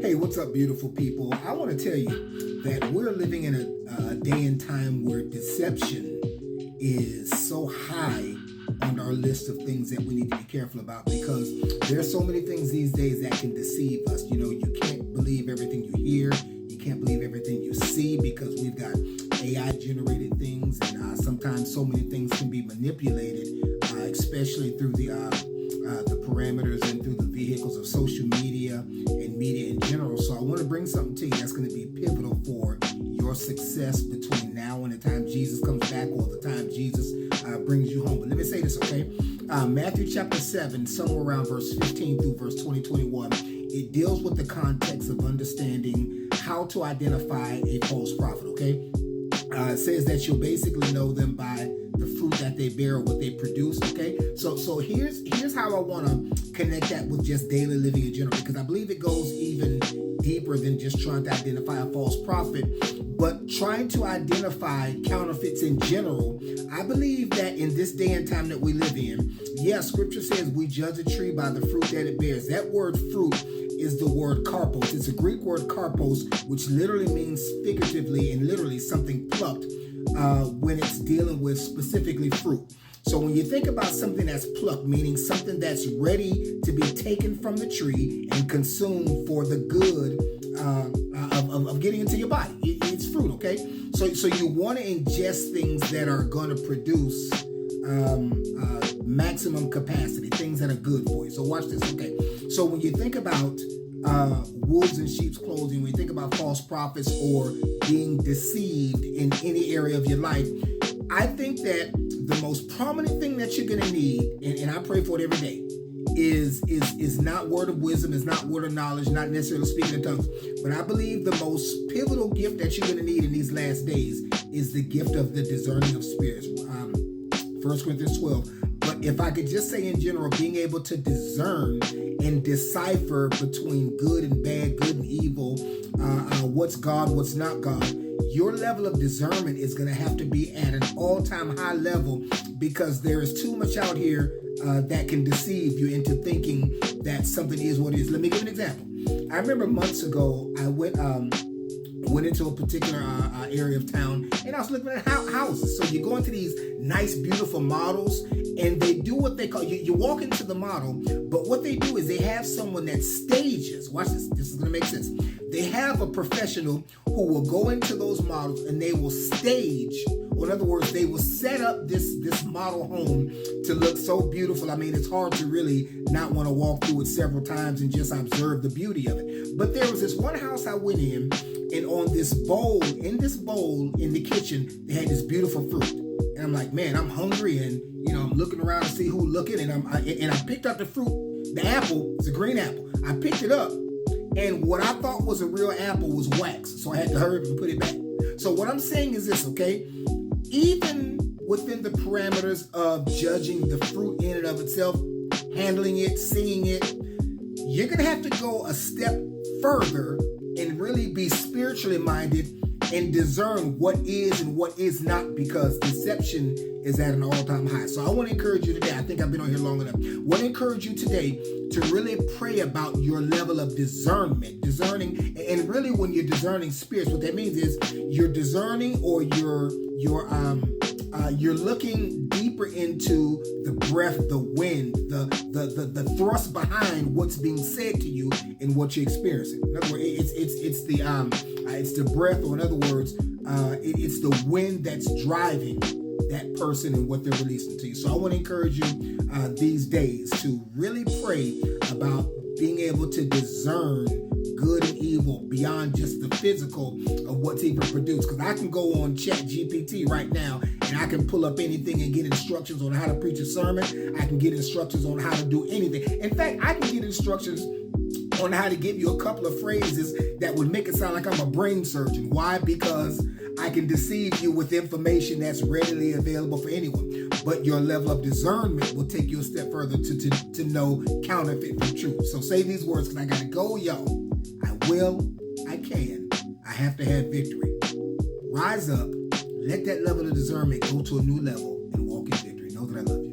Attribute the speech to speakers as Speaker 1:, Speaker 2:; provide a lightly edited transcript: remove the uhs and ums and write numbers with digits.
Speaker 1: Hey, what's up, beautiful people? I want to tell you that we're living in a day and time where deception is so high on our list of things that we need to be careful about, because there's so many things these days that can deceive us. You know, you can't believe everything you hear. You can't believe everything you see, because we've got AI generated things, and sometimes so many things can be manipulated, especially through the parameters and through the vehicles of social media and media in general. So I want to bring something to you that's going to be pivotal for your success between now and the time Jesus comes back, or the time Jesus brings you home. But let me say this, okay? Matthew chapter 7, somewhere around verse 15 through verse 21, it deals with the context of understanding how to identify a false prophet, okay? It says that you'll basically know them by the fruit that they bear or what they produce, okay? So here's how I want to connect that with just daily living in general, because I believe it goes even deeper than just trying to identify a false prophet, but trying to identify counterfeits in general. I believe that in this day and time that we live in, scripture says we judge a tree by the fruit that it bears. That word fruit is the word karpos. It's a Greek word karpos, which literally means figuratively and literally something plucked when it's dealing with specifically fruit. So when you think about something that's plucked, meaning something that's ready to be taken from the tree and consumed for the good of getting into your body, it's fruit, okay? So you want to ingest things that are going to produce maximum capacity, things that are good for you. So watch this, okay? So when you think about wolves in sheep's clothing, when you think about false prophets or being deceived in any area of your life, I think that the most prominent thing that you're going to need, and I pray for it every day, is not word of wisdom, is not word of knowledge, not necessarily speaking in tongues, but I believe the most pivotal gift that you're going to need in these last days is the gift of the discerning of spirits. 1 Corinthians 12. But if I could just say in general, being able to discern and decipher between good and bad, good and evil, what's God, what's not God, your level of discernment is going to have to be at an all-time high level, because there is too much out here that can deceive you into thinking that something is what it is. Let me give an example. I remember months ago, I went into a particular area of town, and I was looking at houses. So you go into these nice, beautiful models, and they do what they call, you walk into the model, but what they do is they have someone that stages. Watch this. This is going to make sense. They have a professional who will go into those models, and they will stage, or in other words, they will set up this model home to look so beautiful. I mean, it's hard to really not want to walk through it several times and just observe the beauty of it. But there was this one house I went in, and on this bowl, in the kitchen, they had this beautiful fruit. And I'm like, man, I'm hungry, and I'm looking around to see who's looking, and I picked up the fruit, the apple. It's a green apple. I picked it up, and what I thought was a real apple was wax, so I had to hurry up and put it back. So what I'm saying is this, okay? Even within the parameters of judging the fruit in and of itself, handling it, seeing it, you're gonna have to go a step further and really be spiritually minded and discern what is and what is not, because deception is at an all-time high. So I want to encourage you today. I think I've been on here long enough. I want to encourage you today to really pray about your level of discerning. And really, when you're discerning spirits, what that means is you're discerning, or you're looking deeper into the breath, the wind, the thrust behind what's being said to you and what you're experiencing. In other words, it's the breath, or in other words, it's the wind that's driving that person and what they're releasing to you. So I want to encourage you these days to really pray about being able to discern good and evil beyond just the physical of what's even produced. Because I can go on Chat GPT right now, and I can pull up anything and get instructions on how to preach a sermon. I can get instructions on how to do anything. In fact, I can get instructions on how to give you a couple of phrases that would make it sound like I'm a brain surgeon. Why? Because I can deceive you with information that's readily available for anyone. But your level of discernment will take you a step further to know counterfeit from truth. So say these words, because I got to go, y'all. I will, I can, I have to have victory. Rise up, let that level of discernment go to a new level, and walk in victory. Know that I love you.